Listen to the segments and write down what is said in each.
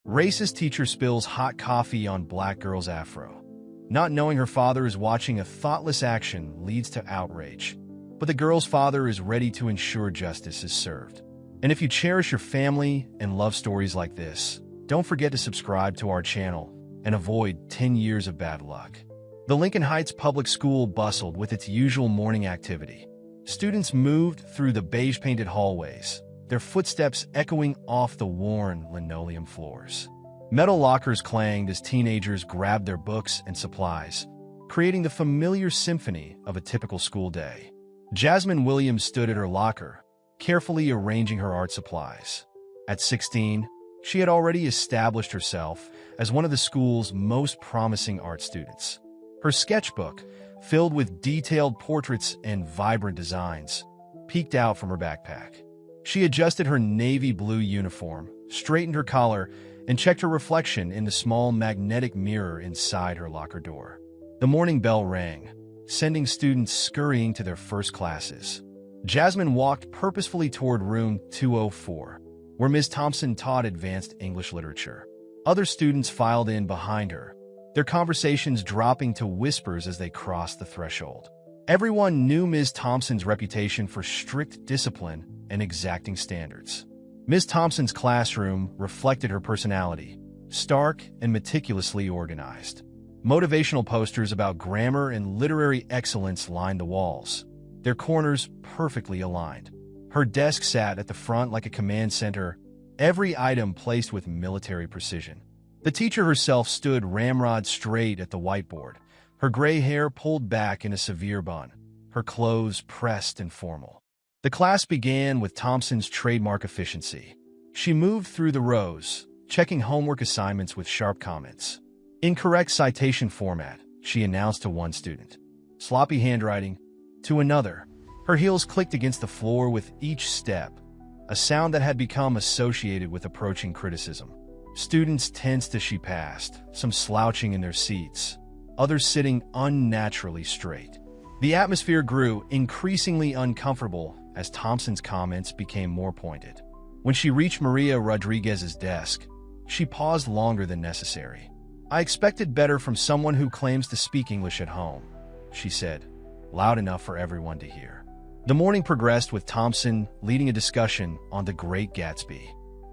Racist teacher spills hot coffee on black girl's afro. Not knowing her father is watching a thoughtless action leads to outrage. But the girl's father is ready to ensure justice is served. And if you cherish your family and love stories like this, don't forget to subscribe to our channel and avoid 10 years of bad luck. The Lincoln Heights Public School bustled with its usual morning activity. Students moved through the beige-painted hallways, their footsteps echoing off the worn linoleum floors. Metal lockers clanged as teenagers grabbed their books and supplies, creating the familiar symphony of a typical school day. Jasmine Williams stood at her locker, carefully arranging her art supplies. At 16, she had already established herself as one of the school's most promising art students. Her sketchbook, filled with detailed portraits and vibrant designs, peeked out from her backpack. She adjusted her navy blue uniform, straightened her collar, and checked her reflection in the small magnetic mirror inside her locker door. The morning bell rang, sending students scurrying to their first classes. Jasmine walked purposefully toward room 204, where Ms. Thompson taught advanced English literature. Other students filed in behind her, their conversations dropping to whispers as they crossed the threshold. Everyone knew Ms. Thompson's reputation for strict discipline and exacting standards. Ms. Thompson's classroom reflected her personality, stark and meticulously organized. Motivational posters about grammar and literary excellence lined the walls, their corners perfectly aligned. Her desk sat at the front like a command center, every item placed with military precision. The teacher herself stood ramrod straight at the whiteboard, her gray hair pulled back in a severe bun, her clothes pressed and formal. The class began with Thompson's trademark efficiency. She moved through the rows, checking homework assignments with sharp comments. Incorrect citation format, she announced to one student. Sloppy handwriting, to another. Her heels clicked against the floor with each step, a sound that had become associated with approaching criticism. Students tensed as she passed, some slouching in their seats, others sitting unnaturally straight. The atmosphere grew increasingly uncomfortable as Thompson's comments became more pointed. When she reached Maria Rodriguez's desk, she paused longer than necessary. "I expected better from someone who claims to speak English at home," she said, loud enough for everyone to hear. The morning progressed with Thompson leading a discussion on The Great Gatsby.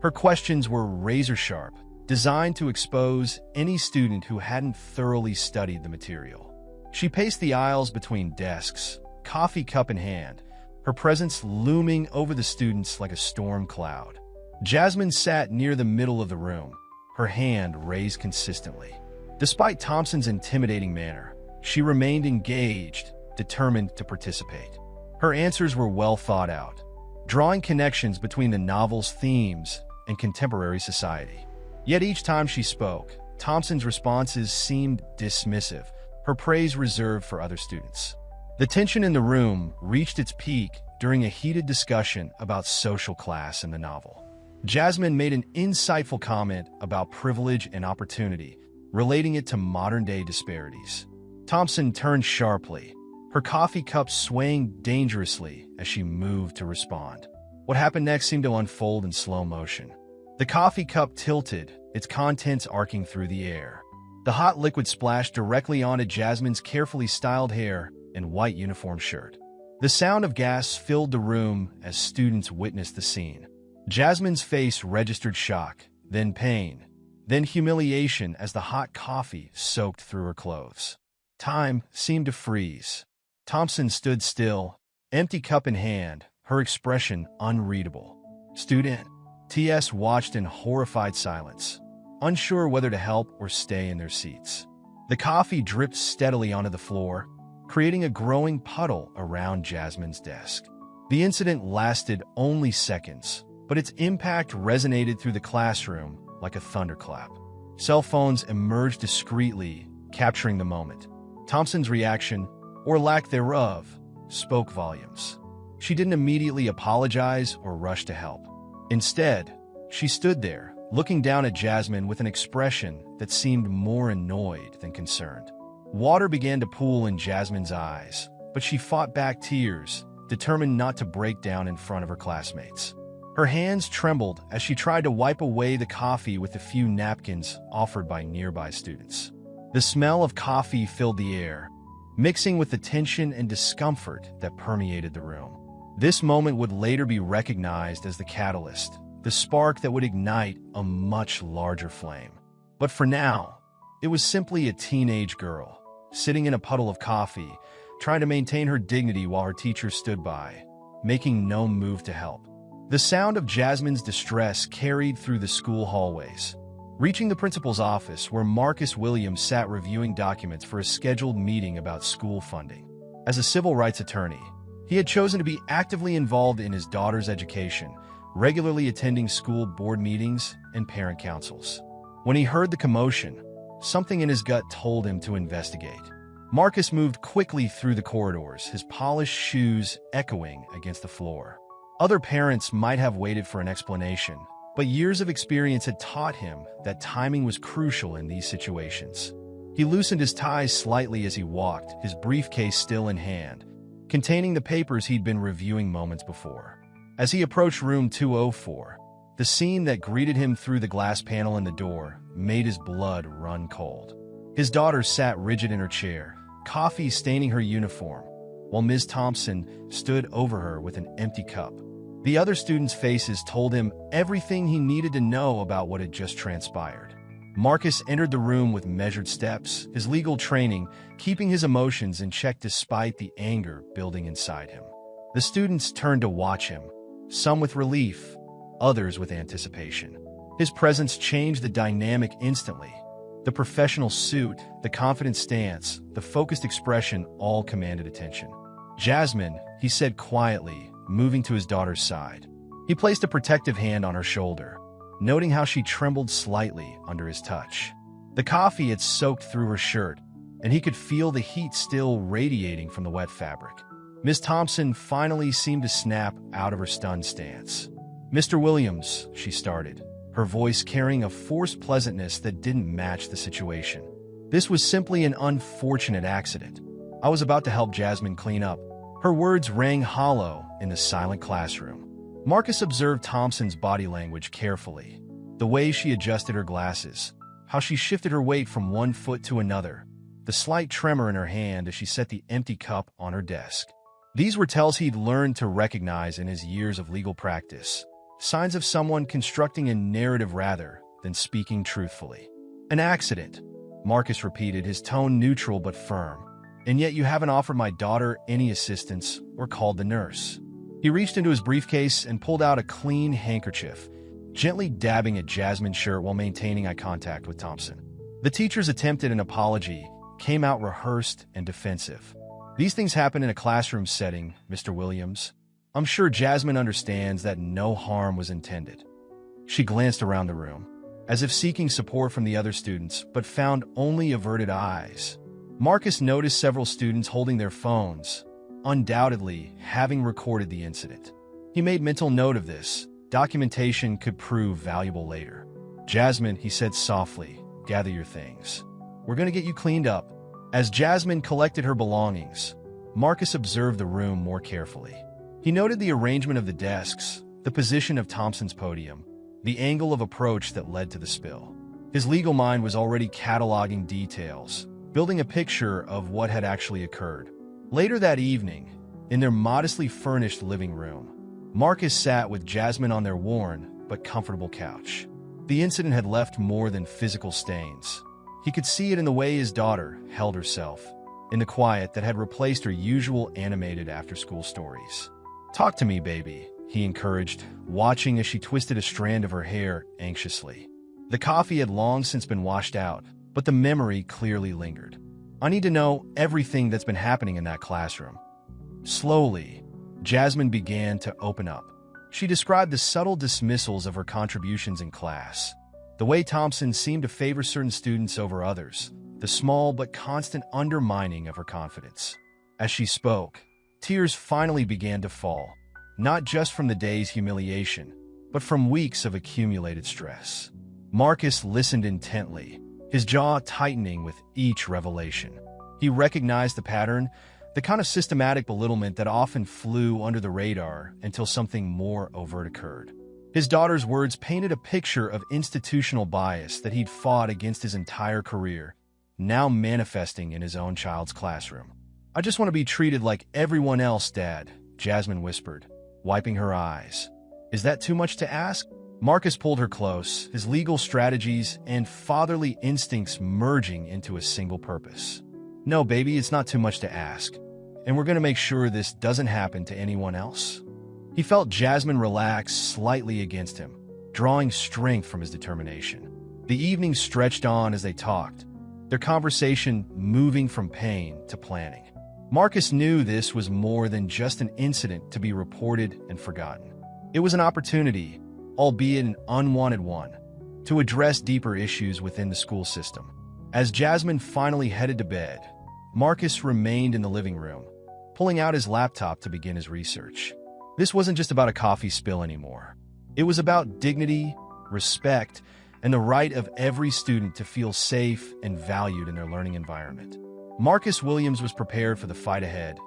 Her questions were razor-sharp, designed to expose any student who hadn't thoroughly studied the material. She paced the aisles between desks, coffee cup in hand, her presence looming over the students like a storm cloud. Jasmine sat near the middle of the room, her hand raised consistently. Despite Thompson's intimidating manner, she remained engaged, determined to participate. Her answers were well thought out, drawing connections between the novel's themes and contemporary society. Yet each time she spoke, Thompson's responses seemed dismissive, her praise reserved for other students. The tension in the room reached its peak during a heated discussion about social class in the novel. Jasmine made an insightful comment about privilege and opportunity, relating it to modern-day disparities. Thompson turned sharply, her coffee cup swaying dangerously as she moved to respond. What happened next seemed to unfold in slow motion. The coffee cup tilted, its contents arcing through the air. The hot liquid splashed directly onto Jasmine's carefully styled hair and white uniform shirt. The sound of gas filled the room as students witnessed the scene. Jasmine's face registered shock, then pain, then humiliation as the hot coffee soaked through her clothes. Time seemed to freeze. Thompson stood still, empty cup in hand, her expression unreadable. Student TS watched in horrified silence, unsure whether to help or stay in their seats. The coffee dripped steadily onto the floor, creating a growing puddle around Jasmine's desk. The incident lasted only seconds, but its impact resonated through the classroom like a thunderclap. Cell phones emerged discreetly, capturing the moment. Thompson's reaction, or lack thereof, spoke volumes. She didn't immediately apologize or rush to help. Instead, she stood there, looking down at Jasmine with an expression that seemed more annoyed than concerned. Water began to pool in Jasmine's eyes, but she fought back tears, determined not to break down in front of her classmates. Her hands trembled as she tried to wipe away the coffee with the few napkins offered by nearby students. The smell of coffee filled the air, mixing with the tension and discomfort that permeated the room. This moment would later be recognized as the catalyst, the spark that would ignite a much larger flame. But for now, it was simply a teenage girl, sitting in a puddle of coffee, trying to maintain her dignity while her teacher stood by, making no move to help. The sound of Jasmine's distress carried through the school hallways, reaching the principal's office where Marcus Williams sat reviewing documents for a scheduled meeting about school funding. As a civil rights attorney, he had chosen to be actively involved in his daughter's education, regularly attending school board meetings and parent councils. When he heard the commotion, something in his gut told him to investigate. Marcus moved quickly through the corridors, his polished shoes echoing against the floor. Other parents might have waited for an explanation, but years of experience had taught him that timing was crucial in these situations. He loosened his ties slightly as he walked, his briefcase still in hand, containing the papers he'd been reviewing moments before. As he approached room 204, the scene that greeted him through the glass panel in the door made his blood run cold. His daughter sat rigid in her chair, coffee staining her uniform, while Ms. Thompson stood over her with an empty cup. The other students' faces told him everything he needed to know about what had just transpired. Marcus entered the room with measured steps, his legal training keeping his emotions in check despite the anger building inside him. The students turned to watch him, some with relief, others with anticipation. His presence changed the dynamic instantly. The professional suit, the confident stance, the focused expression all commanded attention. "Jasmine," he said quietly, moving to his daughter's side. He placed a protective hand on her shoulder, noting how she trembled slightly under his touch. The coffee had soaked through her shirt, and he could feel the heat still radiating from the wet fabric. Miss Thompson finally seemed to snap out of her stunned stance. "Mr. Williams," she started, her voice carrying a forced pleasantness that didn't match the situation. "This was simply an unfortunate accident. I was about to help Jasmine clean up." Her words rang hollow in the silent classroom. Marcus observed Thompson's body language carefully, the way she adjusted her glasses, how she shifted her weight from one foot to another, the slight tremor in her hand as she set the empty cup on her desk. These were tells he'd learned to recognize in his years of legal practice, signs of someone constructing a narrative rather than speaking truthfully. "An accident," Marcus repeated, his tone neutral but firm. "And yet you haven't offered my daughter any assistance or called the nurse." He reached into his briefcase and pulled out a clean handkerchief, gently dabbing at Jasmine's shirt while maintaining eye contact with Thompson. The teacher's attempt at an apology came out rehearsed and defensive. "These things happen in a classroom setting, Mr. Williams. I'm sure Jasmine understands that no harm was intended." She glanced around the room, as if seeking support from the other students, but found only averted eyes. Marcus noticed several students holding their phones, undoubtedly having recorded the incident. He made mental note of this. Documentation could prove valuable later. "Jasmine," he said softly, "gather your things. We're going to get you cleaned up." As Jasmine collected her belongings, Marcus observed the room more carefully. He noted the arrangement of the desks, the position of Thompson's podium, the angle of approach that led to the spill. His legal mind was already cataloging details, building a picture of what had actually occurred. Later that evening, in their modestly furnished living room, Marcus sat with Jasmine on their worn but comfortable couch. The incident had left more than physical stains. He could see it in the way his daughter held herself, in the quiet that had replaced her usual animated after-school stories. "Talk to me, baby," he encouraged, watching as she twisted a strand of her hair anxiously. The coffee had long since been washed out, but the memory clearly lingered. "I need to know everything that's been happening in that classroom." Slowly, Jasmine began to open up. She described the subtle dismissals of her contributions in class, the way Thompson seemed to favor certain students over others, the small but constant undermining of her confidence. As she spoke, tears finally began to fall, not just from the day's humiliation, but from weeks of accumulated stress. Marcus listened intently, his jaw tightening with each revelation. He recognized the pattern, the kind of systematic belittlement that often flew under the radar until something more overt occurred. His daughter's words painted a picture of institutional bias that he'd fought against his entire career, now manifesting in his own child's classroom. "I just want to be treated like everyone else, Dad," Jasmine whispered, wiping her eyes. "Is that too much to ask?" Marcus pulled her close, his legal strategies and fatherly instincts merging into a single purpose. "No, baby, it's not too much to ask. And we're going to make sure this doesn't happen to anyone else." He felt Jasmine relax slightly against him, drawing strength from his determination. The evening stretched on as they talked, their conversation moving from pain to planning. Marcus knew this was more than just an incident to be reported and forgotten. It was an opportunity, albeit an unwanted one, to address deeper issues within the school system. As Jasmine finally headed to bed, Marcus remained in the living room, pulling out his laptop to begin his research. This wasn't just about a coffee spill anymore. It was about dignity, respect, and the right of every student to feel safe and valued in their learning environment. Marcus Williams was prepared for the fight ahead,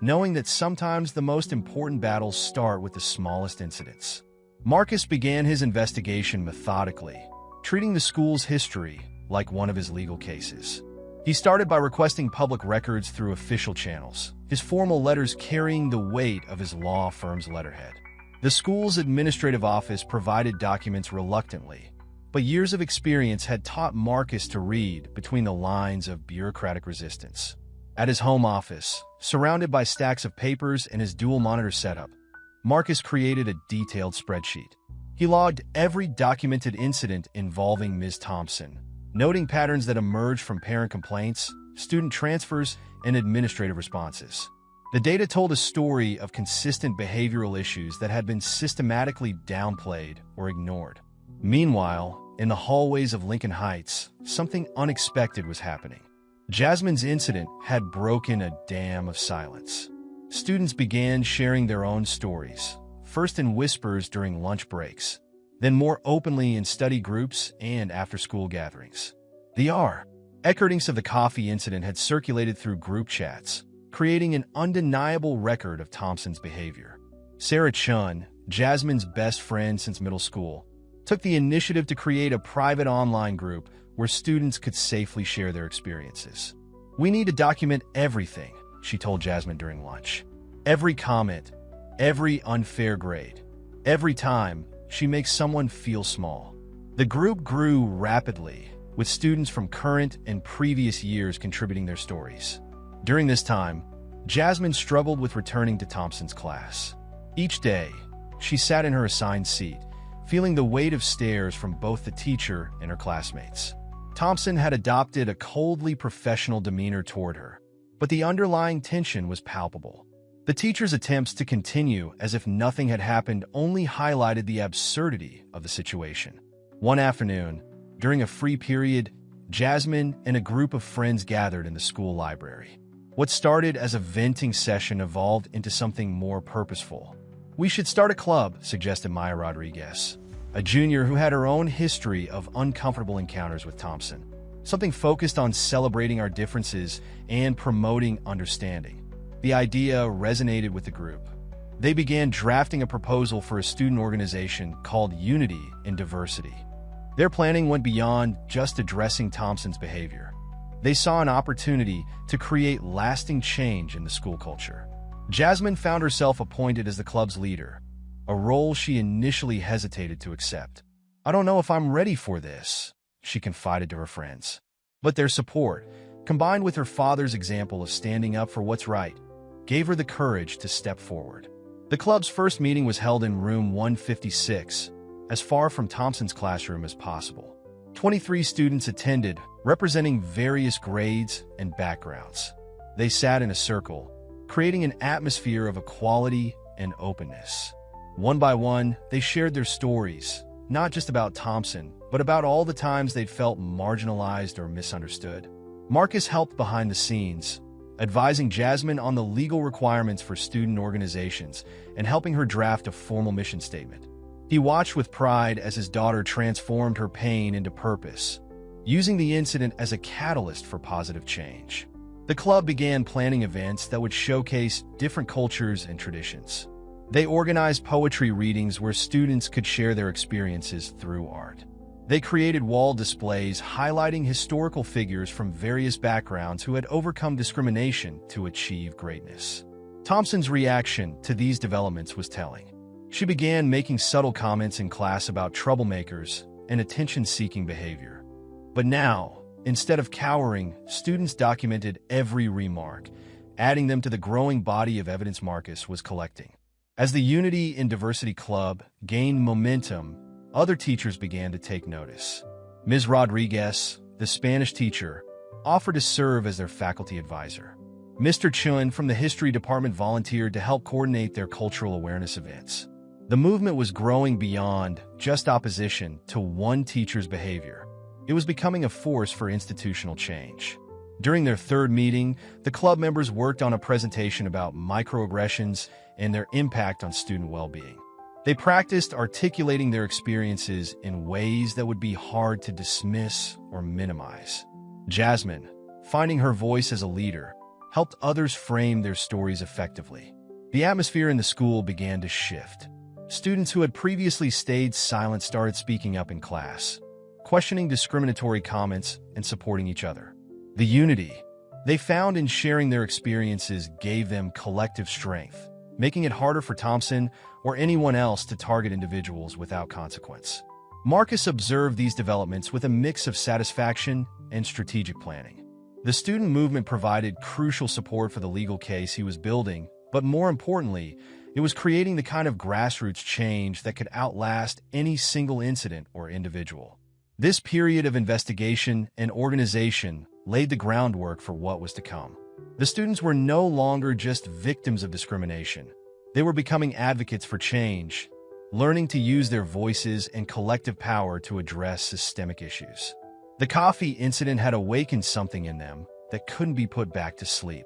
knowing that sometimes the most important battles start with the smallest incidents. Marcus began his investigation methodically, treating the school's history like one of his legal cases. He started by requesting public records through official channels, his formal letters carrying the weight of his law firm's letterhead. The school's administrative office provided documents reluctantly, but years of experience had taught Marcus to read between the lines of bureaucratic resistance. At his home office, surrounded by stacks of papers and his dual-monitor setup, Marcus created a detailed spreadsheet. He logged every documented incident involving Ms. Thompson, noting patterns that emerged from parent complaints, student transfers, and administrative responses. The data told a story of consistent behavioral issues that had been systematically downplayed or ignored. Meanwhile, in the hallways of Lincoln Heights, something unexpected was happening. Jasmine's incident had broken a dam of silence. Students began sharing their own stories, first in whispers during lunch breaks, then more openly in study groups and after-school gatherings. The recordings of the coffee incident had circulated through group chats, creating an undeniable record of Thompson's behavior. Sarah Chun, Jasmine's best friend since middle school, took the initiative to create a private online group where students could safely share their experiences. "We need to document everything," she told Jasmine during lunch. "Every comment, every unfair grade, every time she makes someone feel small." The group grew rapidly, with students from current and previous years contributing their stories. During this time, Jasmine struggled with returning to Thompson's class. Each day, she sat in her assigned seat, feeling the weight of stares from both the teacher and her classmates. Thompson had adopted a coldly professional demeanor toward her, but the underlying tension was palpable. The teacher's attempts to continue as if nothing had happened only highlighted the absurdity of the situation. One afternoon, during a free period, Jasmine and a group of friends gathered in the school library. What started as a venting session evolved into something more purposeful. "We should start a club," suggested Maya Rodriguez, a junior who had her own history of uncomfortable encounters with Thompson. "Something focused on celebrating our differences and promoting understanding." The idea resonated with the group. They began drafting a proposal for a student organization called Unity in Diversity. Their planning went beyond just addressing Thompson's behavior. They saw an opportunity to create lasting change in the school culture. Jasmine found herself appointed as the club's leader, a role she initially hesitated to accept. "I don't know if I'm ready for this," she confided to her friends. But their support, combined with her father's example of standing up for what's right, gave her the courage to step forward. The club's first meeting was held in room 156, as far from Thompson's classroom as possible. 23 students attended, representing various grades and backgrounds. They sat in a circle, creating an atmosphere of equality and openness. One by one, they shared their stories, not just about Thompson, but about all the times they'd felt marginalized or misunderstood. Marcus helped behind the scenes, advising Jasmine on the legal requirements for student organizations and helping her draft a formal mission statement. He watched with pride as his daughter transformed her pain into purpose, using the incident as a catalyst for positive change. The club began planning events that would showcase different cultures and traditions. They organized poetry readings where students could share their experiences through art. They created wall displays highlighting historical figures from various backgrounds who had overcome discrimination to achieve greatness. Thompson's reaction to these developments was telling. She began making subtle comments in class about troublemakers and attention-seeking behavior. But now, instead of cowering, students documented every remark, adding them to the growing body of evidence Marcus was collecting. As the Unity in Diversity Club gained momentum, other teachers began to take notice. Ms. Rodriguez, the Spanish teacher, offered to serve as their faculty advisor. Mr. Chun from the History Department volunteered to help coordinate their cultural awareness events. The movement was growing beyond just opposition to one teacher's behavior. It was becoming a force for institutional change. During their third meeting, the club members worked on a presentation about microaggressions and their impact on student well-being. They practiced articulating their experiences in ways that would be hard to dismiss or minimize. Jasmine, finding her voice as a leader, helped others frame their stories effectively. The atmosphere in the school began to shift. Students who had previously stayed silent started speaking up in class, questioning discriminatory comments and supporting each other. The unity they found in sharing their experiences gave them collective strength, making it harder for Thompson or anyone else to target individuals without consequence. Marcus observed these developments with a mix of satisfaction and strategic planning. The student movement provided crucial support for the legal case he was building, but more importantly, it was creating the kind of grassroots change that could outlast any single incident or individual. This period of investigation and organization laid the groundwork for what was to come. The students were no longer just victims of discrimination. They were becoming advocates for change, learning to use their voices and collective power to address systemic issues. The coffee incident had awakened something in them that couldn't be put back to sleep.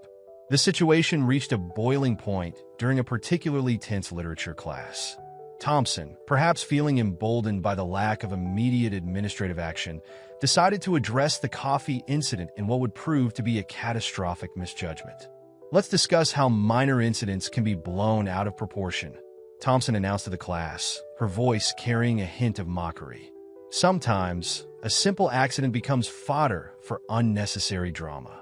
The situation reached a boiling point during a particularly tense literature class. Thompson, perhaps feeling emboldened by the lack of immediate administrative action, decided to address the coffee incident in what would prove to be a catastrophic misjudgment. Let's discuss how minor incidents can be blown out of proportion, Thompson announced to the class, her voice carrying a hint of mockery. Sometimes, a simple accident becomes fodder for unnecessary drama.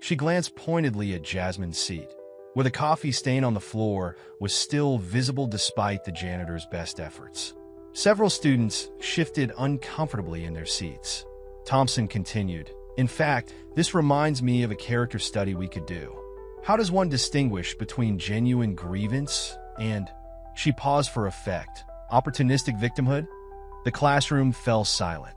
She glanced pointedly at Jasmine's seat, where the coffee stain on the floor was still visible despite the janitor's best efforts. Several students shifted uncomfortably in their seats. Thompson continued, "In fact, this reminds me of a character study we could do. How does one distinguish between genuine grievance and," she paused for effect, "opportunistic victimhood?" The classroom fell silent.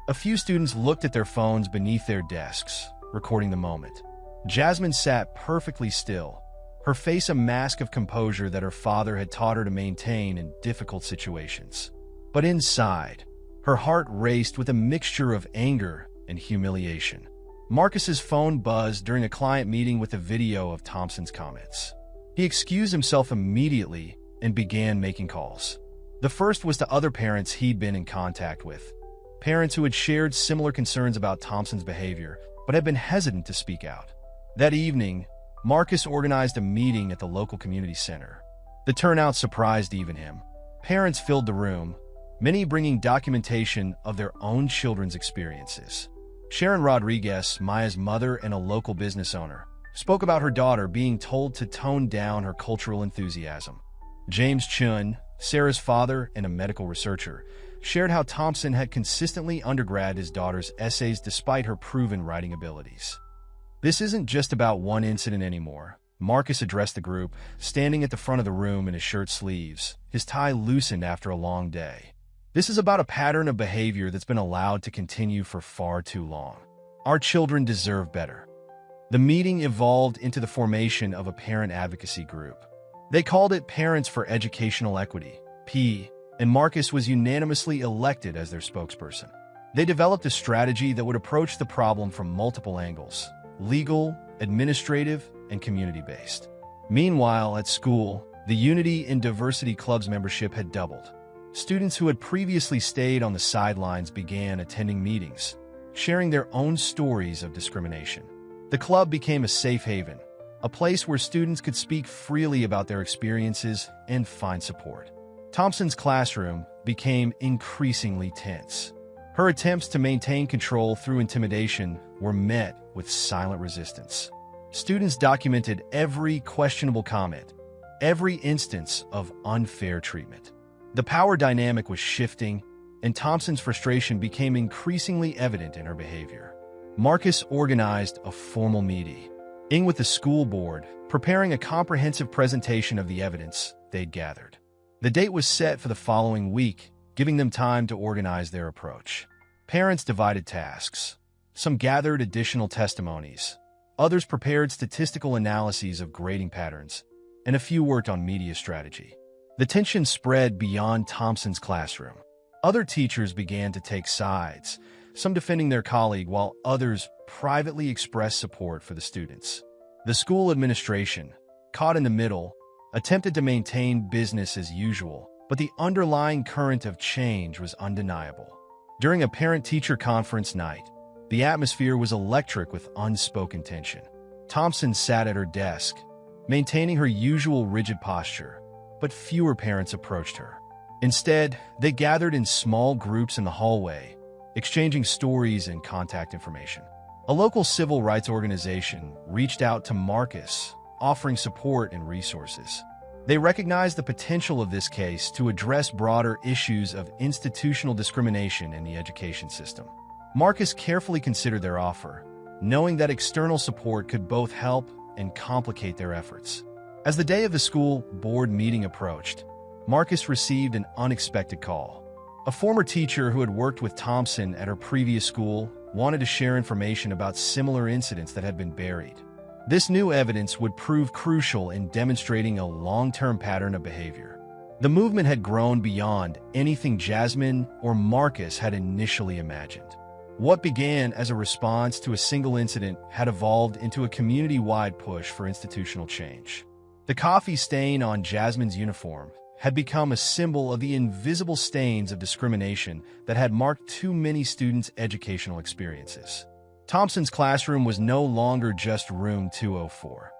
A few students looked at their phones beneath their desks, recording the moment. Jasmine sat perfectly still, her face a mask of composure that her father had taught her to maintain in difficult situations. But inside, her heart raced with a mixture of anger and humiliation. Marcus's phone buzzed during a client meeting with a video of Thompson's comments. He excused himself immediately and began making calls. The first was to other parents he'd been in contact with, parents who had shared similar concerns about Thompson's behavior but had been hesitant to speak out. That evening, Marcus organized a meeting at the local community center. The turnout surprised even him. Parents filled the room, many bringing documentation of their own children's experiences. Sharon Rodriguez, Maya's mother and a local business owner, spoke about her daughter being told to tone down her cultural enthusiasm. James Chun, Sarah's father and a medical researcher, shared how Thompson had consistently undergraded his daughter's essays despite her proven writing abilities. "This isn't just about one incident anymore," Marcus addressed the group, standing at the front of the room in his shirt sleeves, his tie loosened after a long day. "This is about a pattern of behavior that's been allowed to continue for far too long. Our children deserve better." The meeting evolved into the formation of a parent advocacy group. They called it Parents for Educational Equity, P, and Marcus was unanimously elected as their spokesperson. They developed a strategy that would approach the problem from multiple angles: legal, administrative, and community-based. Meanwhile, at school, the Unity in Diversity Club's membership had doubled. Students who had previously stayed on the sidelines began attending meetings, sharing their own stories of discrimination. The club became a safe haven, a place where students could speak freely about their experiences and find support. Thompson's classroom became increasingly tense. Her attempts to maintain control through intimidation were met with silent resistance. Students documented every questionable comment, every instance of unfair treatment. The power dynamic was shifting, and Thompson's frustration became increasingly evident in her behavior. Marcus organized a formal meeting with the school board, preparing a comprehensive presentation of the evidence they'd gathered. The date was set for the following week, giving them time to organize their approach. Parents divided tasks. Some gathered additional testimonies. Others prepared statistical analyses of grading patterns, and a few worked on media strategy. The tension spread beyond Thompson's classroom. Other teachers began to take sides, some defending their colleague while others privately expressed support for the students. The school administration, caught in the middle, attempted to maintain business as usual, but the underlying current of change was undeniable. During a parent-teacher conference night, the atmosphere was electric with unspoken tension. Thompson sat at her desk, maintaining her usual rigid posture, but fewer parents approached her. Instead, they gathered in small groups in the hallway, exchanging stories and contact information. A local civil rights organization reached out to Marcus, offering support and resources. They recognized the potential of this case to address broader issues of institutional discrimination in the education system. Marcus carefully considered their offer, knowing that external support could both help and complicate their efforts. As the day of the school board meeting approached, Marcus received an unexpected call. A former teacher who had worked with Thompson at her previous school wanted to share information about similar incidents that had been buried. This new evidence would prove crucial in demonstrating a long-term pattern of behavior. The movement had grown beyond anything Jasmine or Marcus had initially imagined. What began as a response to a single incident had evolved into a community-wide push for institutional change. The coffee stain on Jasmine's uniform had become a symbol of the invisible stains of discrimination that had marked too many students' educational experiences. Thompson's classroom was no longer just room 204.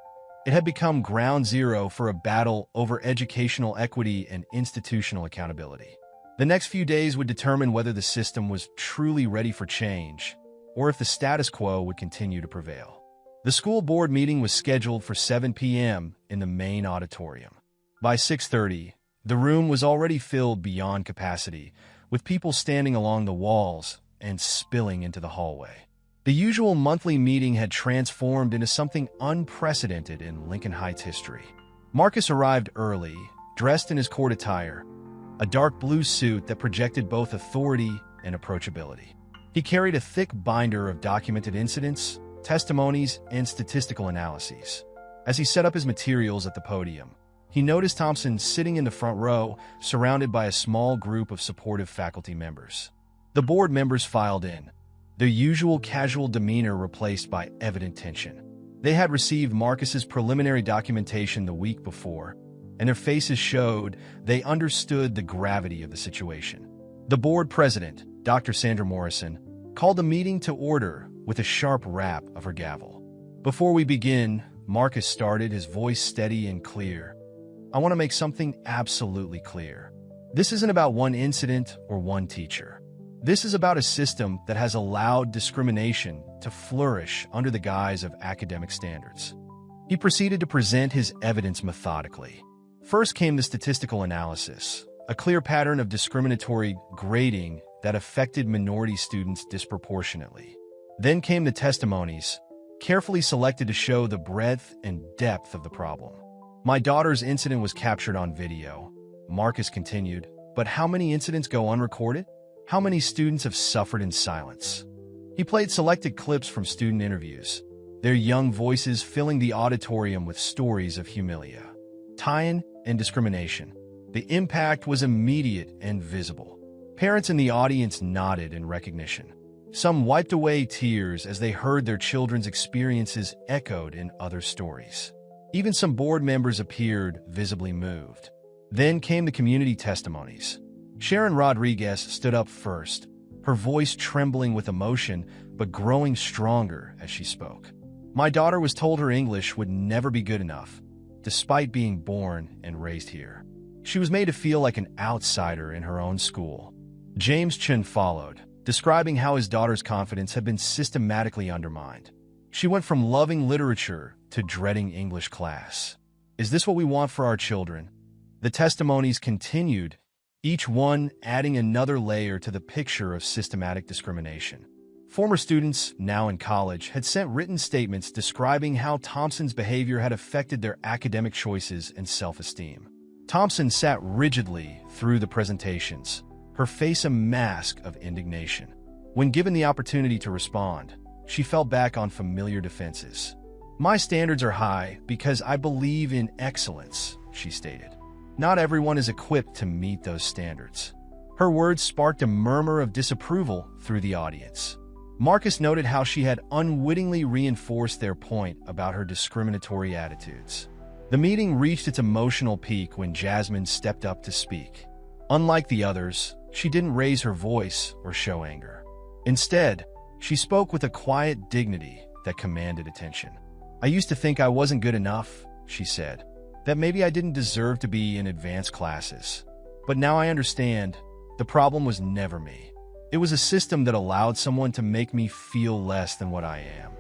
It had become ground zero for a battle over educational equity and institutional accountability. The next few days would determine whether the system was truly ready for change, or if the status quo would continue to prevail. The school board meeting was scheduled for 7 p.m. in the main auditorium. By 6:30, the room was already filled beyond capacity, with people standing along the walls and spilling into the hallway. The usual monthly meeting had transformed into something unprecedented in Lincoln Heights history. Marcus arrived early, dressed in his court attire, a dark blue suit that projected both authority and approachability. He carried a thick binder of documented incidents, testimonies, and statistical analyses. As he set up his materials at the podium, he noticed Thompson sitting in the front row, surrounded by a small group of supportive faculty members. The board members filed in, their usual casual demeanor replaced by evident tension. They had received Marcus's preliminary documentation the week before, and their faces showed they understood the gravity of the situation. The board president, Dr. Sandra Morrison, called the meeting to order with a sharp rap of her gavel. "Before we begin," Marcus started, his voice steady and clear, "I want to make something absolutely clear. This isn't about one incident or one teacher. This is about a system that has allowed discrimination to flourish under the guise of academic standards." He proceeded to present his evidence methodically. First came the statistical analysis, a clear pattern of discriminatory grading that affected minority students disproportionately. Then came the testimonies, carefully selected to show the breadth and depth of the problem. "My daughter's incident was captured on video," Marcus continued, "but how many incidents go unrecorded? How many students have suffered in silence?" He played selected clips from student interviews, their young voices filling the auditorium with stories of humiliation, tie-in, and discrimination. The impact was immediate and visible. Parents in the audience nodded in recognition. Some wiped away tears as they heard their children's experiences echoed in other stories. Even some board members appeared visibly moved. Then came the community testimonies. Sharon Rodriguez stood up first, her voice trembling with emotion but growing stronger as she spoke. My daughter was told her English would never be good enough, despite being born and raised here. She was made to feel like an outsider in her own school. James Chen followed, describing how his daughter's confidence had been systematically undermined. She went from loving literature to dreading English class. Is this what we want for our children? The testimonies continued, each one adding another layer to the picture of systematic discrimination. Former students, now in college, had sent written statements describing how Thompson's behavior had affected their academic choices and self-esteem. Thompson sat rigidly through the presentations, her face a mask of indignation. When given the opportunity to respond, she fell back on familiar defenses. "My standards are high because I believe in excellence," she stated. "Not everyone is equipped to meet those standards." Her words sparked a murmur of disapproval through the audience. Marcus noted how she had unwittingly reinforced their point about her discriminatory attitudes. The meeting reached its emotional peak when Jasmine stepped up to speak. Unlike the others, she didn't raise her voice or show anger. Instead, she spoke with a quiet dignity that commanded attention. "I used to think I wasn't good enough," she said, "that maybe I didn't deserve to be in advanced classes. But now I understand, the problem was never me. It was a system that allowed someone to make me feel less than what I am."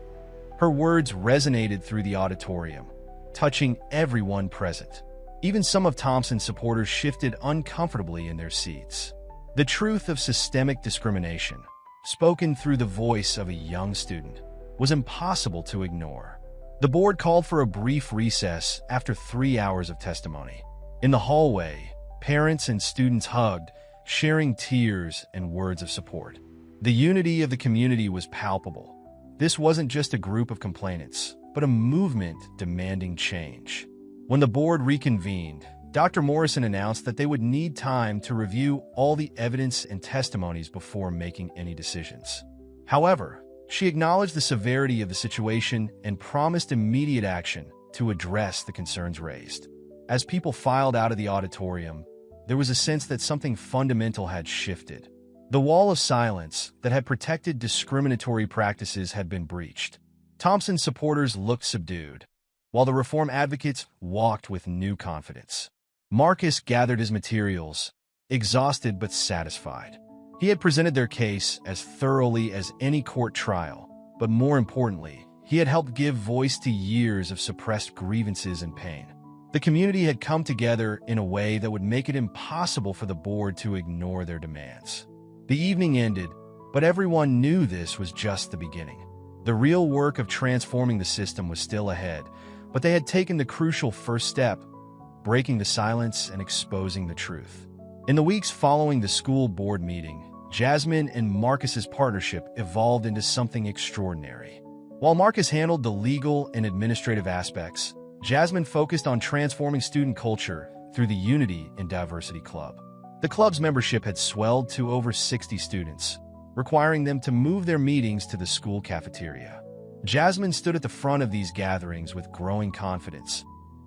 Her words resonated through the auditorium, touching everyone present. Even some of Thompson's supporters shifted uncomfortably in their seats. The truth of systemic discrimination, spoken through the voice of a young student, was impossible to ignore. The board called for a brief recess after 3 hours of testimony. In the hallway, parents and students hugged, sharing tears and words of support. The unity of the community was palpable. This wasn't just a group of complainants, but a movement demanding change. When the board reconvened, Dr. Morrison announced that they would need time to review all the evidence and testimonies before making any decisions. However, she acknowledged the severity of the situation and promised immediate action to address the concerns raised. As people filed out of the auditorium, there was a sense that something fundamental had shifted. The wall of silence that had protected discriminatory practices had been breached. Thompson's supporters looked subdued, while the reform advocates walked with new confidence. Marcus gathered his materials, exhausted but satisfied. He had presented their case as thoroughly as any court trial, but more importantly, he had helped give voice to years of suppressed grievances and pain. The community had come together in a way that would make it impossible for the board to ignore their demands. The evening ended, but everyone knew this was just the beginning. The real work of transforming the system was still ahead, but they had taken the crucial first step, breaking the silence and exposing the truth. In the weeks following the school board meeting, Jasmine and Marcus's partnership evolved into something extraordinary. While Marcus handled the legal and administrative aspects, Jasmine focused on transforming student culture through the Unity and Diversity Club. The club's membership had swelled to over 60 students, requiring them to move their meetings to the school cafeteria. Jasmine stood at the front of these gatherings with growing confidence.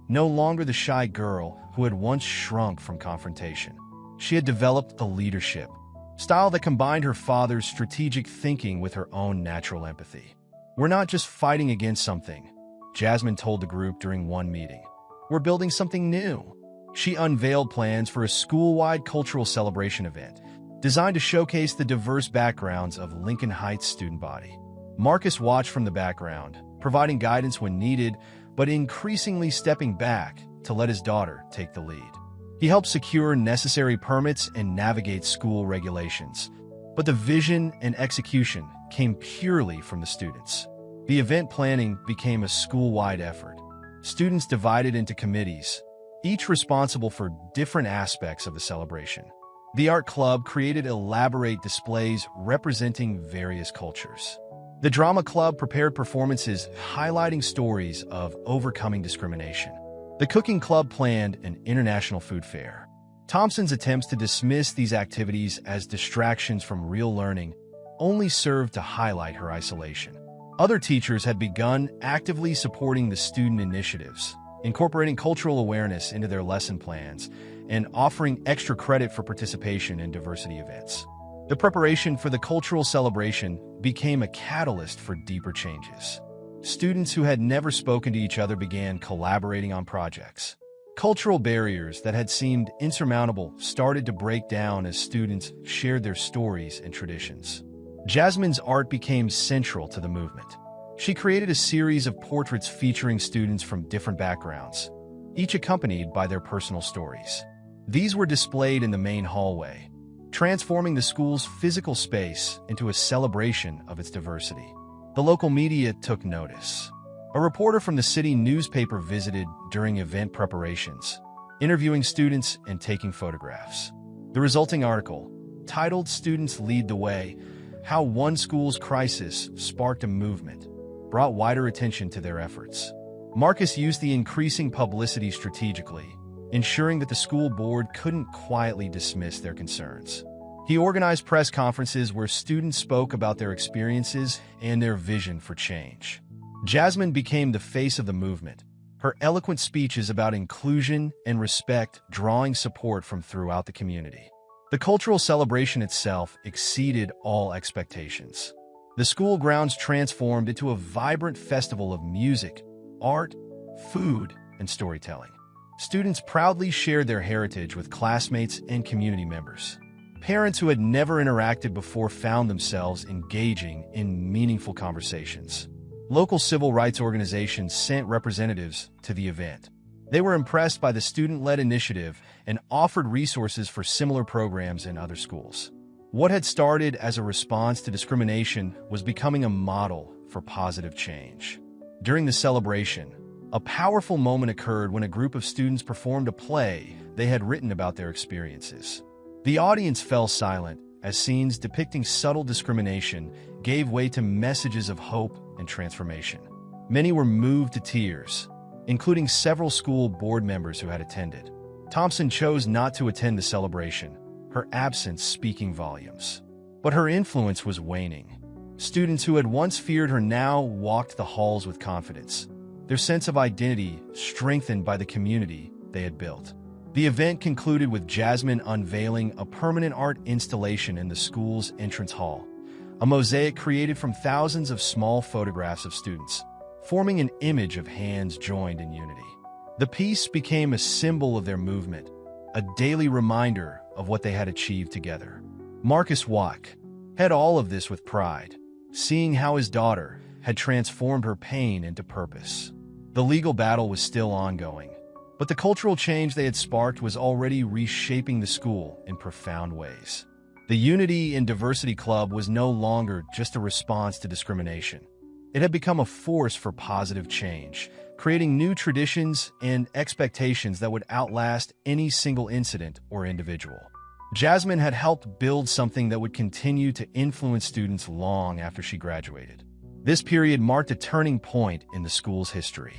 No longer the shy girl who had once shrunk from confrontation, she had developed a leadership style that combined her father's strategic thinking with her own natural empathy. "We're not just fighting against something," Jasmine told the group during one meeting. "We're building something new." She unveiled plans for a school-wide cultural celebration event, designed to showcase the diverse backgrounds of Lincoln Heights' student body. Marcus watched from the background, providing guidance when needed, but increasingly stepping back to let his daughter take the lead. He helped secure necessary permits and navigate school regulations, but the vision and execution came purely from the students. The event planning became a school-wide effort. Students divided into committees, each responsible for different aspects of the celebration. The art club created elaborate displays representing various cultures. The drama club prepared performances highlighting stories of overcoming discrimination. The cooking club planned an international food fair. Thompson's attempts to dismiss these activities as distractions from real learning only served to highlight her isolation. Other teachers had begun actively supporting the student initiatives, incorporating cultural awareness into their lesson plans, and offering extra credit for participation in diversity events. The preparation for the cultural celebration became a catalyst for deeper changes. Students who had never spoken to each other began collaborating on projects. Cultural barriers that had seemed insurmountable started to break down as students shared their stories and traditions. Jasmine's art became central to the movement. She created a series of portraits featuring students from different backgrounds, each accompanied by their personal stories. These were displayed in the main hallway, transforming the school's physical space into a celebration of its diversity. The local media took notice. A reporter from the city newspaper visited during event preparations, interviewing students and taking photographs. The resulting article, titled "Students Lead the Way: How One School's Crisis Sparked a Movement," brought wider attention to their efforts. Marcus used the increasing publicity strategically, ensuring that the school board couldn't quietly dismiss their concerns. He organized press conferences where students spoke about their experiences and their vision for change. Jasmine became the face of the movement, her eloquent speeches about inclusion and respect drawing support from throughout the community. The cultural celebration itself exceeded all expectations. The school grounds transformed into a vibrant festival of music, art, food, and storytelling. Students proudly shared their heritage with classmates and community members. Parents who had never interacted before found themselves engaging in meaningful conversations. Local civil rights organizations sent representatives to the event. They were impressed by the student-led initiative and offered resources for similar programs in other schools. What had started as a response to discrimination was becoming a model for positive change. During the celebration, a powerful moment occurred when a group of students performed a play they had written about their experiences. The audience fell silent as scenes depicting subtle discrimination gave way to messages of hope and transformation. Many were moved to tears, including several school board members who had attended. Thompson chose not to attend the celebration, her absence speaking volumes. But her influence was waning. Students who had once feared her now walked the halls with confidence, their sense of identity strengthened by the community they had built. The event concluded with Jasmine unveiling a permanent art installation in the school's entrance hall, a mosaic created from thousands of small photographs of students, forming an image of hands joined in unity. The piece became a symbol of their movement, a daily reminder of what they had achieved together. Marcus Wack had all of this with pride, seeing how his daughter had transformed her pain into purpose. The legal battle was still ongoing, but the cultural change they had sparked was already reshaping the school in profound ways. The Unity and Diversity Club was no longer just a response to discrimination. It had become a force for positive change, creating new traditions and expectations that would outlast any single incident or individual. Jasmine had helped build something that would continue to influence students long after she graduated. This period marked a turning point in the school's history.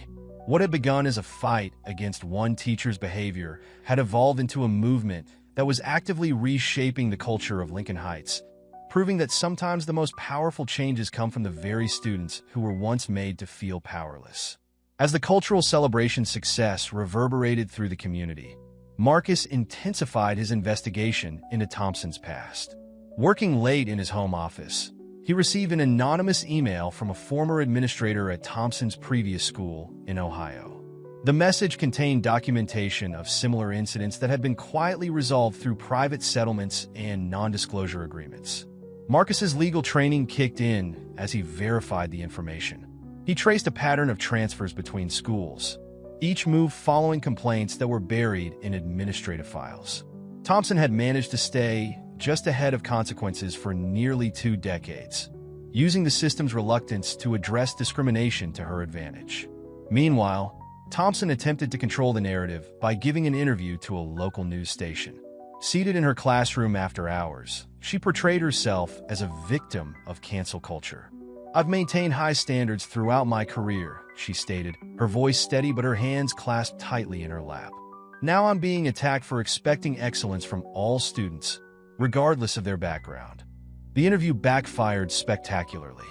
What had begun as a fight against one teacher's behavior had evolved into a movement that was actively reshaping the culture of Lincoln Heights, proving that sometimes the most powerful changes come from the very students who were once made to feel powerless. As the cultural celebration's success reverberated through the community, Marcus intensified his investigation into Thompson's past. Working late in his home office, he received an anonymous email from a former administrator at Thompson's previous school in Ohio. The message contained documentation of similar incidents that had been quietly resolved through private settlements and non-disclosure agreements. Marcus's legal training kicked in as he verified the information. He traced a pattern of transfers between schools, each move following complaints that were buried in administrative files. Thompson had managed to stay just ahead of consequences for nearly 2 decades, using the system's reluctance to address discrimination to her advantage. Meanwhile, Thompson attempted to control the narrative by giving an interview to a local news station. Seated in her classroom after hours, she portrayed herself as a victim of cancel culture. "I've maintained high standards throughout my career," she stated, her voice steady but her hands clasped tightly in her lap. "Now I'm being attacked for expecting excellence from all students, regardless of their background." The interview backfired spectacularly.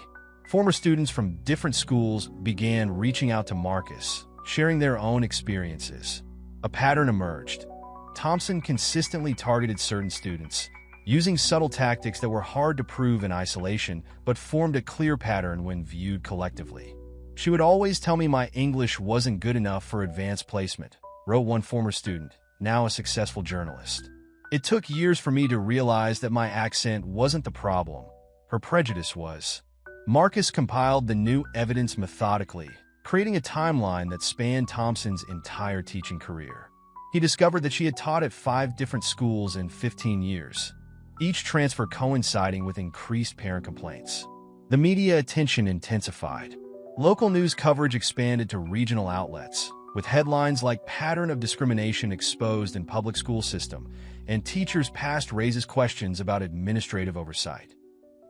Former students from different schools began reaching out to Marcus, sharing their own experiences. A pattern emerged. Thompson consistently targeted certain students, using subtle tactics that were hard to prove in isolation but formed a clear pattern when viewed collectively. She would always tell me my English wasn't good enough for advanced placement, wrote one former student, now a successful journalist. It took years for me to realize that my accent wasn't the problem. Her prejudice was. Marcus compiled the new evidence methodically, creating a timeline that spanned Thompson's entire teaching career. He discovered that she had taught at 5 different schools in 15 years, each transfer coinciding with increased parent complaints. The media attention intensified. Local news coverage expanded to regional outlets, with headlines like "Pattern of Discrimination Exposed in Public School System" and "Teachers' Past Raises Questions About Administrative Oversight."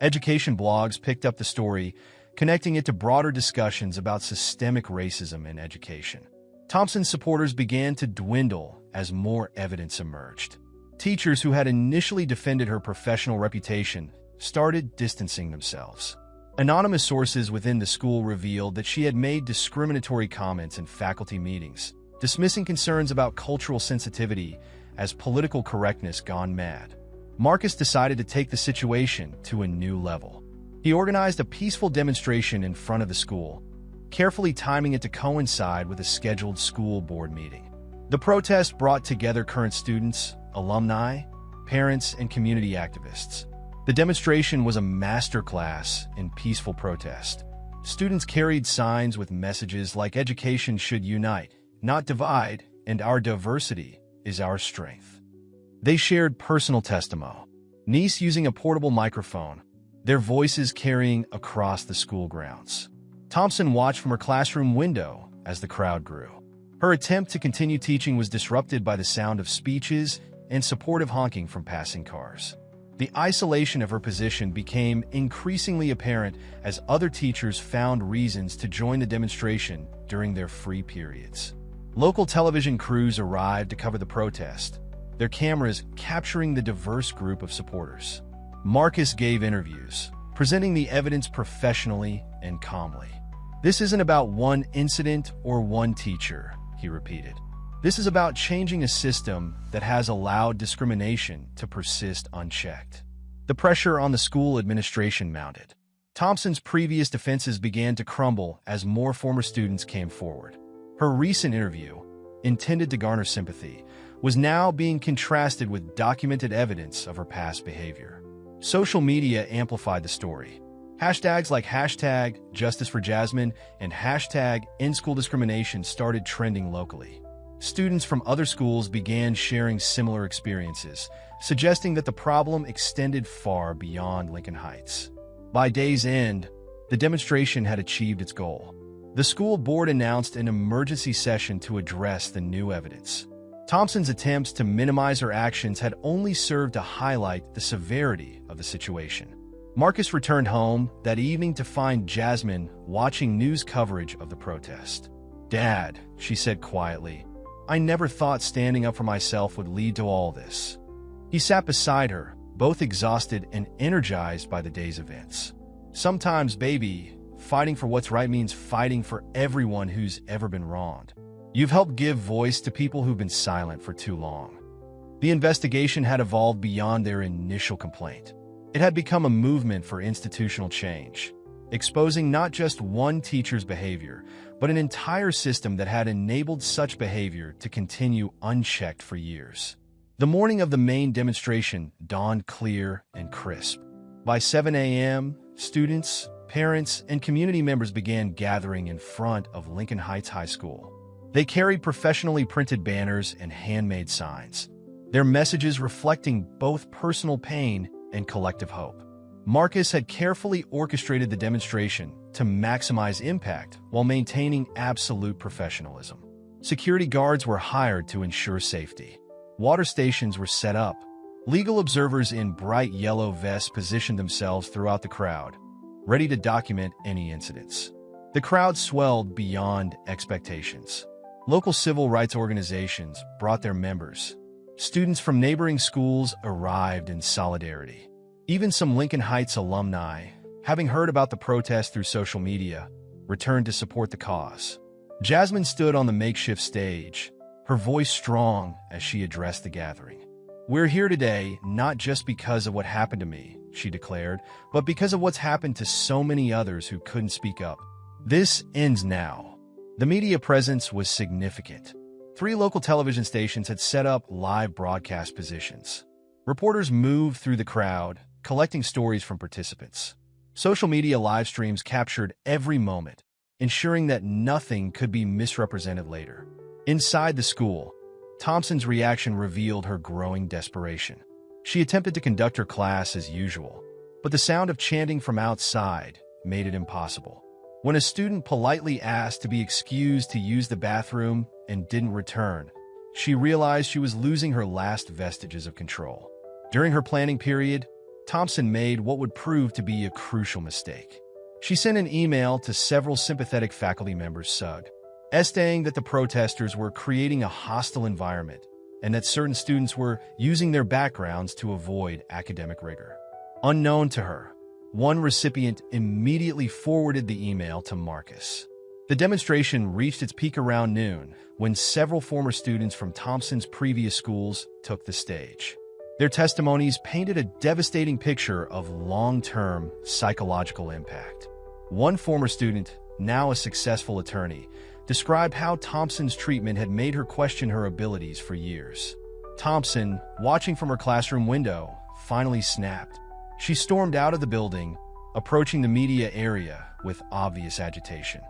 Education blogs picked up the story, connecting it to broader discussions about systemic racism in education. Thompson's supporters began to dwindle as more evidence emerged. Teachers who had initially defended her professional reputation started distancing themselves. Anonymous sources within the school revealed that she had made discriminatory comments in faculty meetings, dismissing concerns about cultural sensitivity as political correctness gone mad. Marcus decided to take the situation to a new level. He organized a peaceful demonstration in front of the school, carefully timing it to coincide with a scheduled school board meeting. The protest brought together current students, alumni, parents, and community activists. The demonstration was a masterclass in peaceful protest. Students carried signs with messages like "Education should unite, not divide," and "Our diversity is our strength." They shared personal testimony, Niece using a portable microphone, their voices carrying across the school grounds. Thompson watched from her classroom window as the crowd grew. Her attempt to continue teaching was disrupted by the sound of speeches and supportive honking from passing cars. The isolation of her position became increasingly apparent as other teachers found reasons to join the demonstration during their free periods. Local television crews arrived to cover the protest, their cameras capturing the diverse group of supporters. Marcus gave interviews, presenting the evidence professionally and calmly. "This isn't about one incident or one teacher," he repeated. "This is about changing a system that has allowed discrimination to persist unchecked." The pressure on the school administration mounted. Thompson's previous defenses began to crumble as more former students came forward. Her recent interview, intended to garner sympathy, was now being contrasted with documented evidence of her past behavior. Social media amplified the story. Hashtags like #JusticeForJasmine and #EndSchoolDiscrimination started trending locally. Students from other schools began sharing similar experiences, suggesting that the problem extended far beyond Lincoln Heights. By day's end, the demonstration had achieved its goal. The school board announced an emergency session to address the new evidence. Thompson's attempts to minimize her actions had only served to highlight the severity of the situation. Marcus returned home that evening to find Jasmine watching news coverage of the protest. "Dad," she said quietly, "I never thought standing up for myself would lead to all this." He sat beside her, both exhausted and energized by the day's events. "Sometimes, baby, fighting for what's right means fighting for everyone who's ever been wronged. You've helped give voice to people who've been silent for too long." The investigation had evolved beyond their initial complaint. It had become a movement for institutional change, exposing not just one teacher's behavior, but an entire system that had enabled such behavior to continue unchecked for years. The morning of the main demonstration dawned clear and crisp. By 7 a.m., students, parents, and community members began gathering in front of Lincoln Heights High School. They carried professionally printed banners and handmade signs, their messages reflecting both personal pain and collective hope. Marcus had carefully orchestrated the demonstration to maximize impact while maintaining absolute professionalism. Security guards were hired to ensure safety. Water stations were set up. Legal observers in bright yellow vests positioned themselves throughout the crowd, ready to document any incidents. The crowd swelled beyond expectations. Local civil rights organizations brought their members. Students from neighboring schools arrived in solidarity. Even some Lincoln Heights alumni, having heard about the protest through social media, returned to support the cause. Jasmine stood on the makeshift stage, her voice strong as she addressed the gathering. "We're here today not just because of what happened to me," she declared, "but because of what's happened to so many others who couldn't speak up. This ends now. The media presence was significant. 3 local television stations had set up live broadcast positions. Reporters moved through the crowd, collecting stories from participants. Social media live streams captured every moment, ensuring that nothing could be misrepresented later. Inside the school, Thompson's reaction revealed her growing desperation. She attempted to conduct her class as usual, but the sound of chanting from outside made it impossible. When a student politely asked to be excused to use the bathroom and didn't return, she realized she was losing her last vestiges of control. During her planning period, Thompson made what would prove to be a crucial mistake. She sent an email to several sympathetic faculty members, stating that the protesters were creating a hostile environment and that certain students were using their backgrounds to avoid academic rigor. Unknown to her, one recipient immediately forwarded the email to Marcus. The demonstration reached its peak around noon when several former students from Thompson's previous schools took the stage. Their testimonies painted a devastating picture of long-term psychological impact. One former student, now a successful attorney, described how Thompson's treatment had made her question her abilities for years. Thompson, watching from her classroom window, finally snapped. She stormed out of the building, approaching the media area with obvious agitation.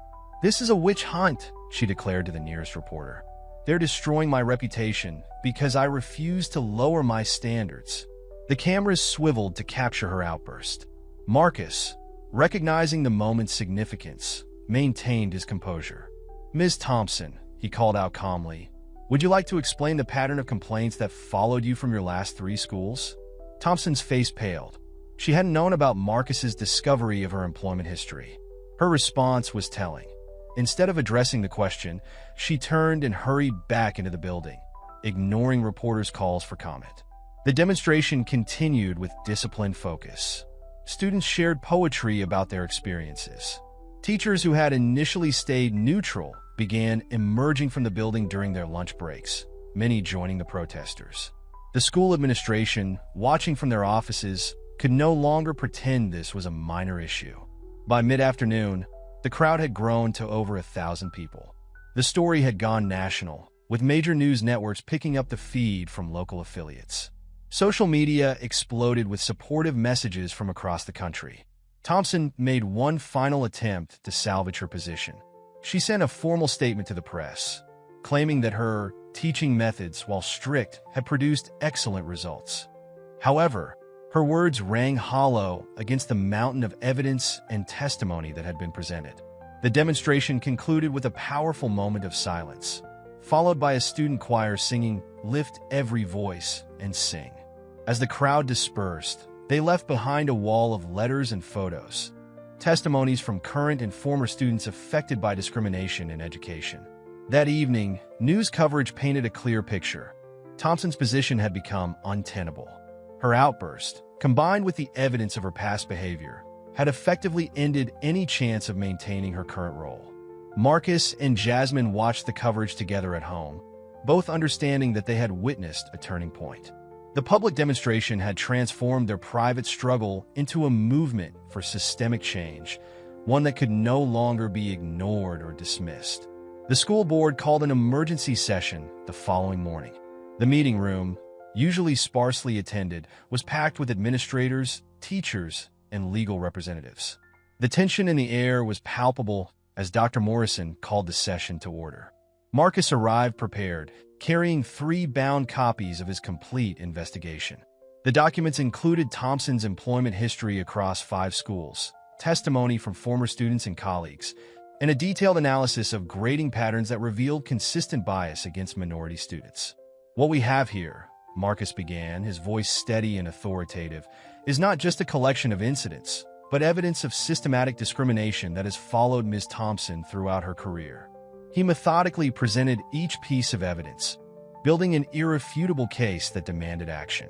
"This is a witch hunt," she declared to the nearest reporter. "They're destroying my reputation because I refuse to lower my standards." The cameras swiveled to capture her outburst. Marcus, recognizing the moment's significance, maintained his composure. "Ms. Thompson," he called out calmly, "would you like to explain the pattern of complaints that followed you from your last 3 schools?" Thompson's face paled. She hadn't known about Marcus's discovery of her employment history. Her response was telling. Instead of addressing the question, she turned and hurried back into the building, ignoring reporters' calls for comment. The demonstration continued with disciplined focus. Students shared poetry about their experiences. Teachers who had initially stayed neutral began emerging from the building during their lunch breaks, many joining the protesters. The school administration, watching from their offices, could no longer pretend this was a minor issue. By mid-afternoon, the crowd had grown to over 1,000 people. The story had gone national, with major news networks picking up the feed from local affiliates. Social media exploded with supportive messages from across the country. Thompson made one final attempt to salvage her position. She sent a formal statement to the press, claiming that her teaching methods, while strict, had produced excellent results. However, her words rang hollow against the mountain of evidence and testimony that had been presented. The demonstration concluded with a powerful moment of silence, followed by a student choir singing "Lift Every Voice and Sing." As the crowd dispersed, they left behind a wall of letters and photos, testimonies from current and former students affected by discrimination in education. That evening, news coverage painted a clear picture. Thompson's position had become untenable. Her outburst, combined with the evidence of her past behavior, had effectively ended any chance of maintaining her current role. Marcus and Jasmine watched the coverage together at home, both understanding that they had witnessed a turning point. The public demonstration had transformed their private struggle into a movement for systemic change, one that could no longer be ignored or dismissed. The school board called an emergency session the following morning. The meeting room, usually sparsely attended, was packed with administrators, teachers, and legal representatives. The tension in the air was palpable as Dr. Morrison called the session to order. Marcus arrived prepared, carrying 3 bound copies of his complete investigation. The documents included Thompson's employment history across 5 schools, testimony from former students and colleagues, and a detailed analysis of grading patterns that revealed consistent bias against minority students. "What we have here," Marcus began, his voice steady and authoritative, "is not just a collection of incidents, but evidence of systematic discrimination that has followed Ms. Thompson throughout her career." He methodically presented each piece of evidence, building an irrefutable case that demanded action.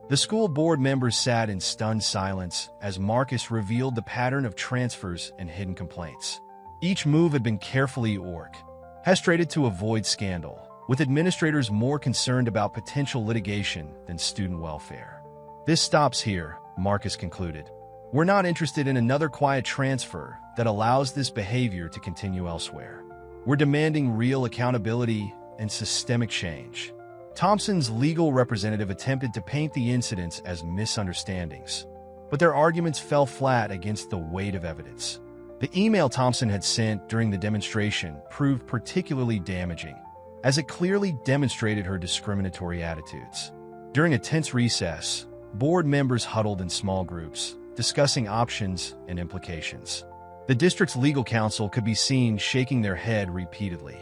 The school board members sat in stunned silence as Marcus revealed the pattern of transfers and hidden complaints. Each move had been carefully orchestrated to avoid scandal, with administrators more concerned about potential litigation than student welfare. "This stops here," Marcus concluded. We're not interested in another quiet transfer that allows this behavior to continue elsewhere. We're demanding real accountability and systemic change. Thompson's legal representative attempted to paint the incidents as misunderstandings, but their arguments fell flat against the weight of evidence. The email Thompson had sent during the demonstration proved particularly damaging, as it clearly demonstrated her discriminatory attitudes. During a tense recess, board members huddled in small groups, discussing options and implications. The district's legal counsel could be seen shaking their head repeatedly,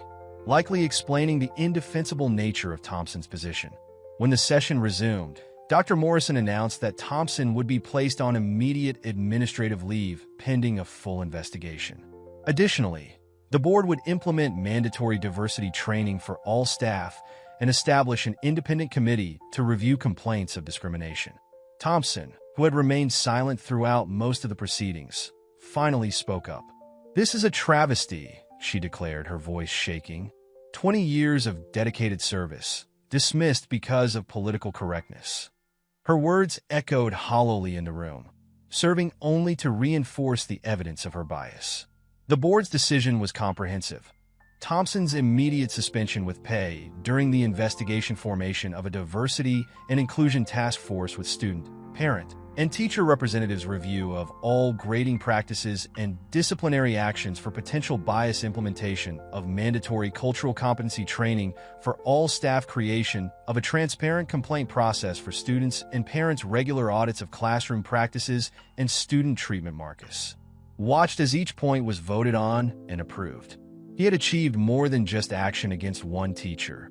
likely explaining the indefensible nature of Thompson's position. When the session resumed, Dr. Morrison announced that Thompson would be placed on immediate administrative leave pending a full investigation. Additionally, the board would implement mandatory diversity training for all staff and establish an independent committee to review complaints of discrimination. Thompson, who had remained silent throughout most of the proceedings, finally spoke up. "This is a travesty," she declared, her voice shaking. 20 years of dedicated service, dismissed because of political correctness. Her words echoed hollowly in the room, serving only to reinforce the evidence of her bias. The board's decision was comprehensive. Thompson's immediate suspension with pay during the investigation, formation of a diversity and inclusion task force with student, parent, and teacher representatives, review of all grading practices and disciplinary actions for potential bias, implementation of mandatory cultural competency training for all staff, creation of a transparent complaint process for students and parents, regular audits of classroom practices, and student treatment. Marcus watched as each point was voted on and approved. He had achieved more than just action against one teacher.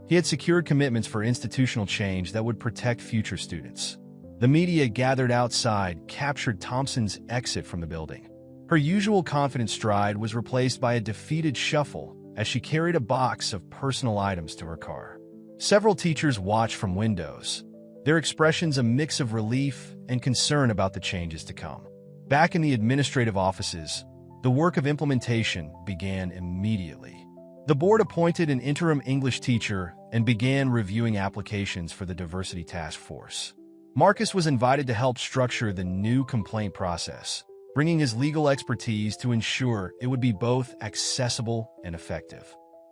He had secured commitments for institutional change that would protect future students. The media gathered outside captured Thompson's exit from the building. Her usual confident stride was replaced by a defeated shuffle as she carried a box of personal items to her car. Several teachers watched from windows, their expressions a mix of relief and concern about the changes to come. Back in the administrative offices, the work of implementation began immediately. The board appointed an interim English teacher and began reviewing applications for the diversity task force. Marcus was invited to help structure the new complaint process, bringing his legal expertise to ensure it would be both accessible and effective.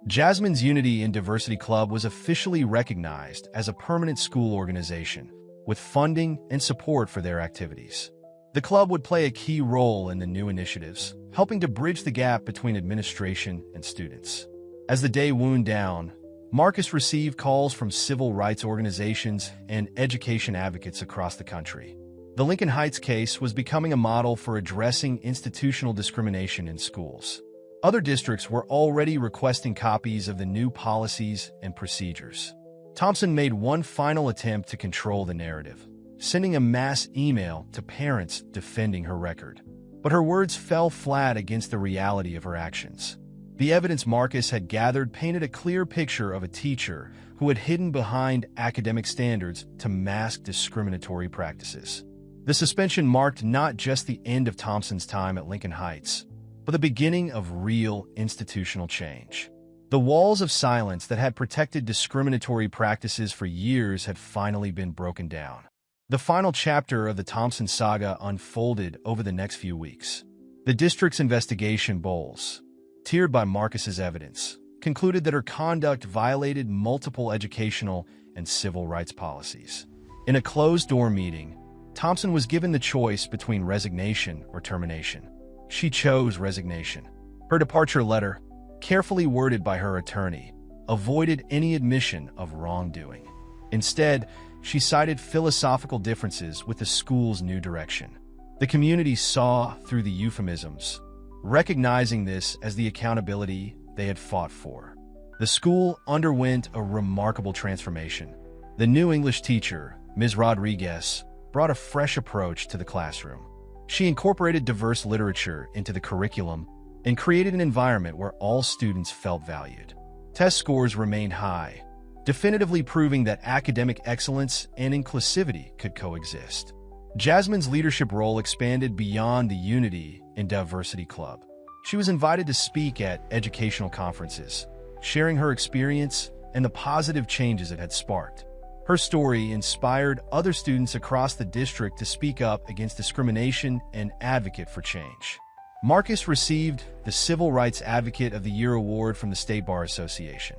Jasmine's Unity and Diversity Club was officially recognized as a permanent school organization, with funding and support for their activities. The club would play a key role in the new initiatives, helping to bridge the gap between administration and students. As the day wound down, Marcus received calls from civil rights organizations and education advocates across the country. The Lincoln Heights case was becoming a model for addressing institutional discrimination in schools. Other districts were already requesting copies of the new policies and procedures. Thompson made one final attempt to control the narrative, sending a mass email to parents defending her record. But her words fell flat against the reality of her actions. The evidence Marcus had gathered painted a clear picture of a teacher who had hidden behind academic standards to mask discriminatory practices. The suspension marked not just the end of Thompson's time at Lincoln Heights, but the beginning of real institutional change. The walls of silence that had protected discriminatory practices for years had finally been broken down. The final chapter of the Thompson saga unfolded over the next few weeks. The district's investigation, Bowles, tiered by Marcus's evidence, concluded that her conduct violated multiple educational and civil rights policies. In a closed-door meeting, Thompson was given the choice between resignation or termination. She chose resignation. Her departure letter, carefully worded by her attorney, avoided any admission of wrongdoing. Instead, she cited philosophical differences with the school's new direction. The community saw through the euphemisms, recognizing this as the accountability they had fought for. The school underwent a remarkable transformation. The new English teacher, Ms. Rodriguez, brought a fresh approach to the classroom. She incorporated diverse literature into the curriculum and created an environment where all students felt valued. Test scores remained high, definitively proving that academic excellence and inclusivity could coexist. Jasmine's leadership role expanded beyond the Unity and Diversity Club. She was invited to speak at educational conferences, sharing her experience and the positive changes it had sparked. Her story inspired other students across the district to speak up against discrimination and advocate for change. Marcus received the Civil Rights Advocate of the Year award from the State Bar Association.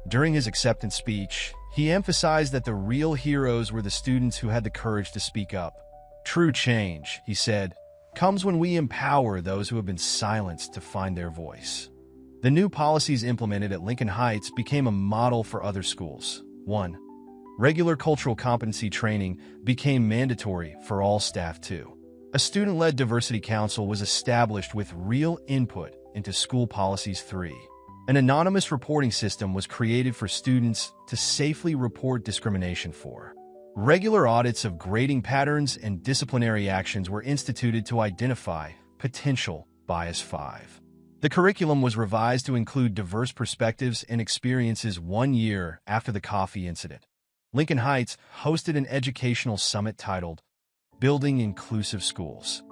During his acceptance speech, he emphasized that the real heroes were the students who had the courage to speak up. True change, he said, comes when we empower those who have been silenced to find their voice. The new policies implemented at Lincoln Heights became a model for other schools. 1. Regular cultural competency training became mandatory for all staff too. A student-led diversity council was established with real input into school policies. 3. An anonymous reporting system was created for students to safely report discrimination. 4. Regular audits of grading patterns and disciplinary actions were instituted to identify potential bias. 5. The curriculum was revised to include diverse perspectives and experiences 1 year after the coffee incident. Lincoln Heights hosted an educational summit titled Building Inclusive Schools.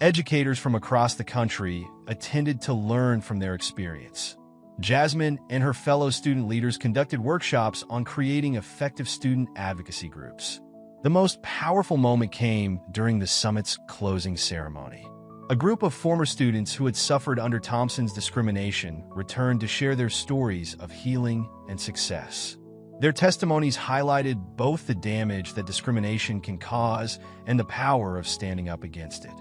Educators from across the country attended to learn from their experience. Jasmine and her fellow student leaders conducted workshops on creating effective student advocacy groups. The most powerful moment came during the summit's closing ceremony. A group of former students who had suffered under Thompson's discrimination returned to share their stories of healing and success. Their testimonies highlighted both the damage that discrimination can cause and the power of standing up against it.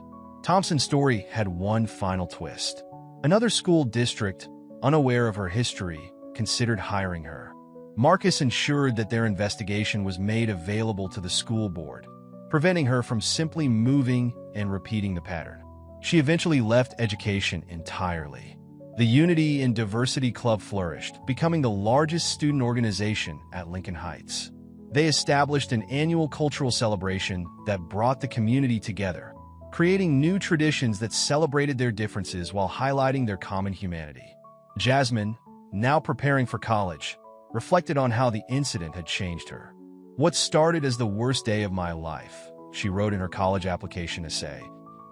Thompson's story had one final twist. Another school district, unaware of her history, considered hiring her. Marcus ensured that their investigation was made available to the school board, preventing her from simply moving and repeating the pattern. She eventually left education entirely. The Unity and Diversity Club flourished, becoming the largest student organization at Lincoln Heights. They established an annual cultural celebration that brought the community together, creating new traditions that celebrated their differences while highlighting their common humanity. Jasmine, now preparing for college, reflected on how the incident had changed her. "What started as the worst day of my life," she wrote in her college application essay,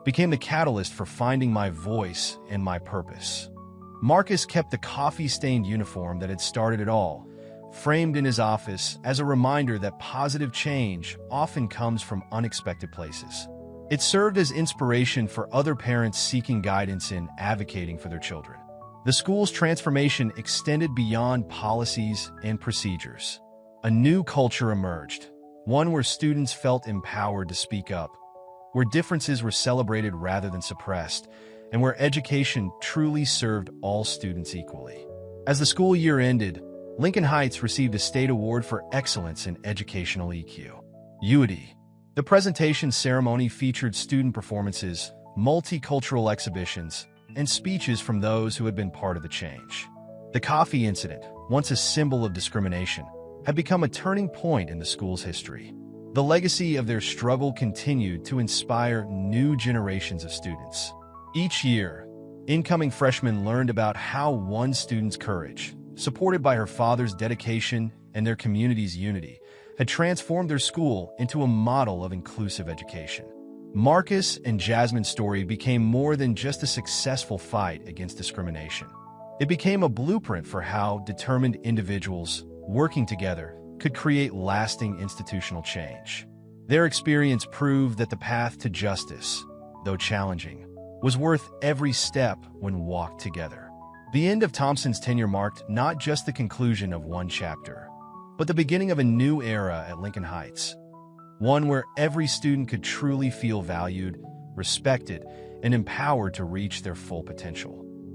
"became the catalyst for finding my voice and my purpose." Marcus kept the coffee-stained uniform that had started it all, framed in his office as a reminder that positive change often comes from unexpected places. It served as inspiration for other parents seeking guidance in advocating for their children. The school's transformation extended beyond policies and procedures. A new culture emerged, one where students felt empowered to speak up, where differences were celebrated rather than suppressed, and where education truly served all students equally. As the school year ended, Lincoln Heights received a state award for excellence in educational EQ. Unity. The presentation ceremony featured student performances, multicultural exhibitions, and speeches from those who had been part of the change. The coffee incident, once a symbol of discrimination, had become a turning point in the school's history. The legacy of their struggle continued to inspire new generations of students. Each year, incoming freshmen learned about how one student's courage, supported by her father's dedication and their community's unity, had transformed their school into a model of inclusive education. Marcus and Jasmine's story became more than just a successful fight against discrimination. It became a blueprint for how determined individuals, working together, could create lasting institutional change. Their experience proved that the path to justice, though challenging, was worth every step when walked together. The end of Thompson's tenure marked not just the conclusion of one chapter, but the beginning of a new era at Lincoln Heights, one where every student could truly feel valued, respected, and empowered to reach their full potential.